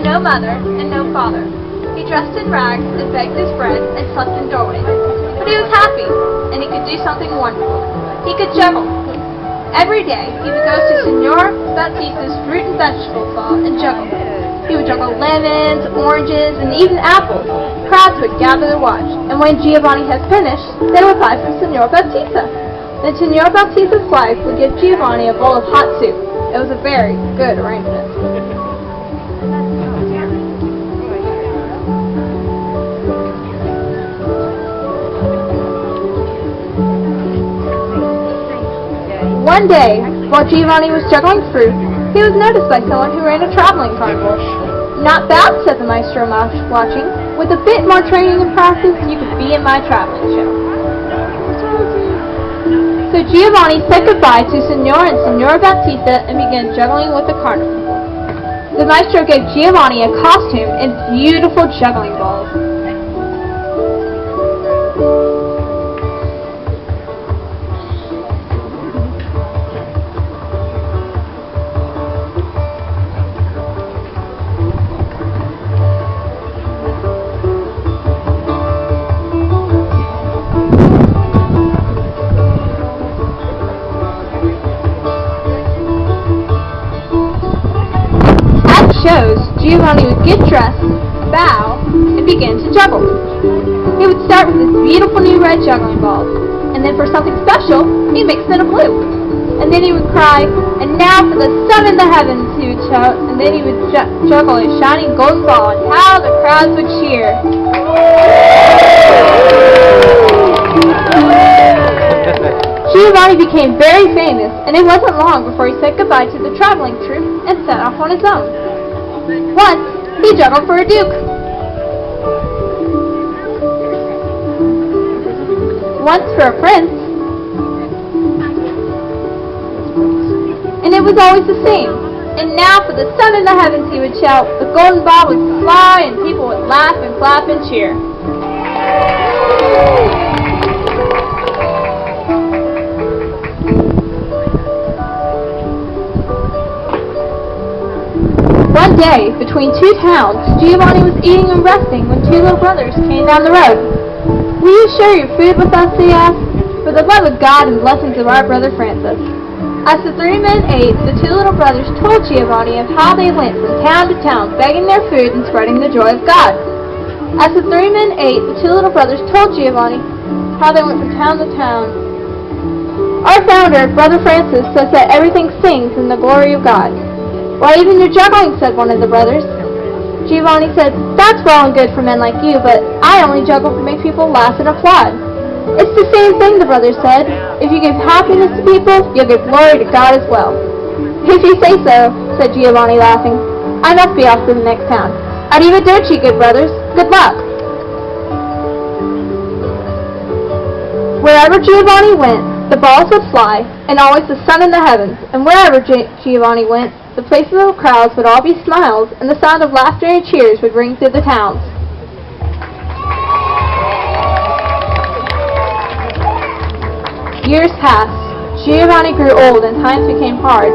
no mother and no father. He dressed in rags and begged his bread and slept in doorways. But he was happy, and he could do something wonderful. He could juggle. Every day, he would go to Signor Baptista's fruit and vegetable stall and juggle. He would juggle lemons, oranges, and even apples. Crowds would gather to watch, and when Giovanni had finished, they would buy from Signor Baptista. Then Signor Baptista's wife would give Giovanni a bowl of hot soup. It was a very good arrangement. One day, while Giovanni was juggling fruit, he was noticed by someone who ran a traveling carnival. Not bad, said the Maestro watching. With a bit more training and practice, you could be in my traveling show. So Giovanni said goodbye to Signor and Signora Baptista and began juggling with the carnival. The Maestro gave Giovanni a costume and beautiful juggling balls. Giovanni would get dressed, bow, and begin to juggle. He would start with his beautiful new red juggling balls, and then for something special, he'd mix in a blue. And then he would cry, and now for the sun in the heavens, he would shout, and then he would juggle a shining golden ball, and how the crowds would cheer. Giovanni became very famous, and it wasn't long before he said goodbye to the traveling troupe and set off on his own. Once, he juggled for a duke. Once for a prince. And it was always the same. And now for the sun in the heavens, he would shout, the golden ball would fly, and people would laugh and clap and cheer. One day, between two towns, Giovanni was eating and resting when two little brothers came down the road. Will you share your food with us, they asked, for the love of God and blessings of our brother Francis. As the three men ate, the two little brothers told Giovanni of how they went from town to town begging their food and spreading the joy of God. As the three men ate, the two little brothers told Giovanni how they went from town to town. Our founder, Brother Francis, says that everything sings in the glory of God. Why, even your juggling, said one of the brothers. Giovanni said, that's well and good for men like you, but I only juggle to make people laugh and applaud. It's the same thing, the brothers said. If you give happiness to people, you'll give glory to God as well. If you say so, said Giovanni, laughing. I must be off to the next town. Arrivederci, good brothers. Good luck. Wherever Giovanni went, the balls would fly, and always the sun in the heavens, and wherever Giovanni went, the places of crowds would all be smiles, and the sound of laughter and cheers would ring through the towns. Years passed. Giovanni grew old, and times became hard.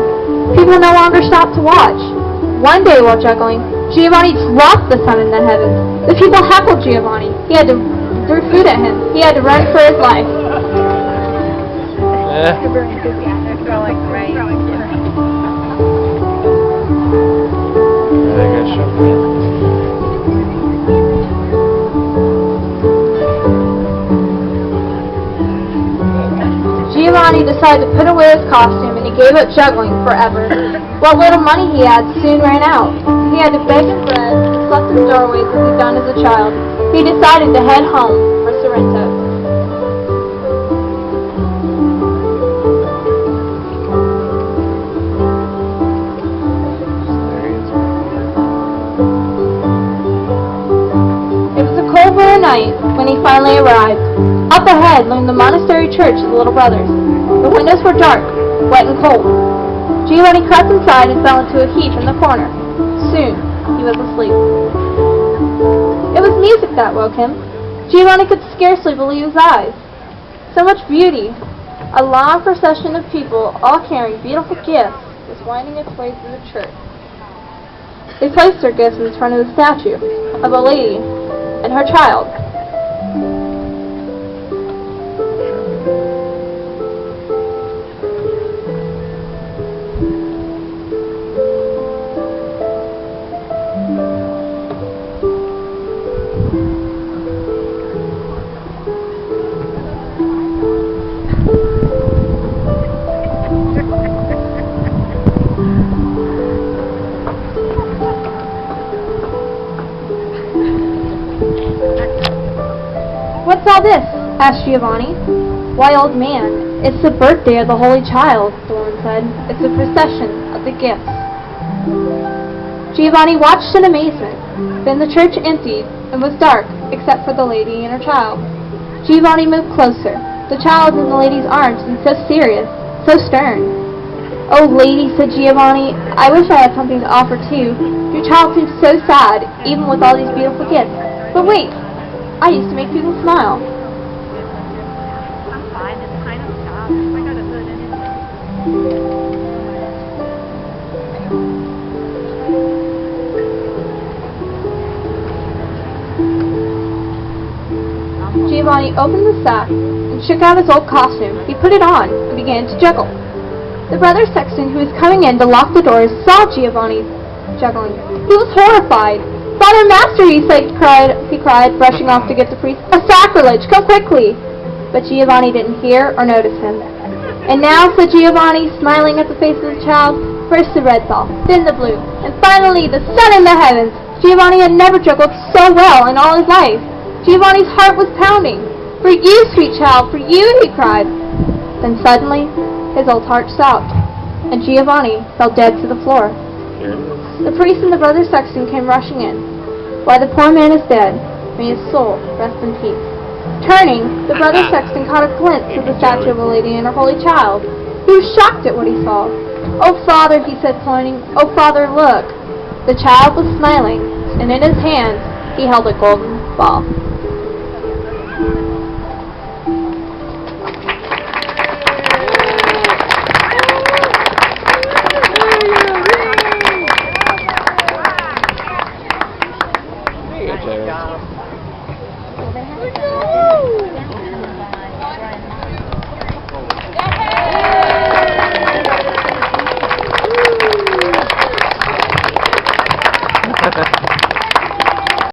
People no longer stopped to watch. One day while juggling, Giovanni dropped the sun in the heavens. The people heckled Giovanni. He had to throw food at him. He had to run for his life. Giovanni decided to put away his costume, and he gave up juggling forever. What little money he had soon ran out. He had to beg his bread and slept in doorways as he'd done as a child. He decided to head home for Sorrento. Night when he finally arrived. Up ahead loomed the monastery church of the little brothers. The windows were dark, wet and cold. Giovanni crept inside and fell into a heap in the corner. Soon he was asleep. It was music that woke him. Giovanni could scarcely believe his eyes. So much beauty. A long procession of people, all carrying beautiful gifts, was winding its way through the church. They placed their gifts in front of the statue of a lady and her child. "What's all this?" asked Giovanni. "Why, old man, it's the birthday of the Holy Child," the woman said. "It's a procession of the gifts." Giovanni watched in amazement. Then the church emptied and was dark, except for the lady and her child. Giovanni moved closer. The child was in the lady's arms and so serious, so stern. "Oh, lady," said Giovanni, "I wish I had something to offer too. Your child seems so sad, even with all these beautiful gifts. But wait, I used to make people smile." I'm fine. It's kind of soft. I got a hood in it. Giovanni opened the sack and shook out his old costume. He put it on and began to juggle. The brother sexton who was coming in to lock the doors saw Giovanni juggling. He was horrified. "Father Maestro," he cried, brushing off to get the priest. "A sacrilege! Come quickly!" But Giovanni didn't hear or notice him. "And now," said Giovanni, smiling at the face of the child, "first the red ball, then the blue, and finally the sun in the heavens." Giovanni had never juggled so well in all his life. Giovanni's heart was pounding. "For you, sweet child, for you," he cried. Then suddenly, his old heart stopped, and Giovanni fell dead to the floor. The priest and the brother sexton came rushing in. "Why, the poor man is dead. May his soul rest in peace." Turning, the brother sexton caught a glimpse of the statue of a lady and her holy child. He was shocked at what he saw. "Oh, Father," he said, pointing. "Oh, Father, look." The child was smiling, and in his hands he held a golden ball.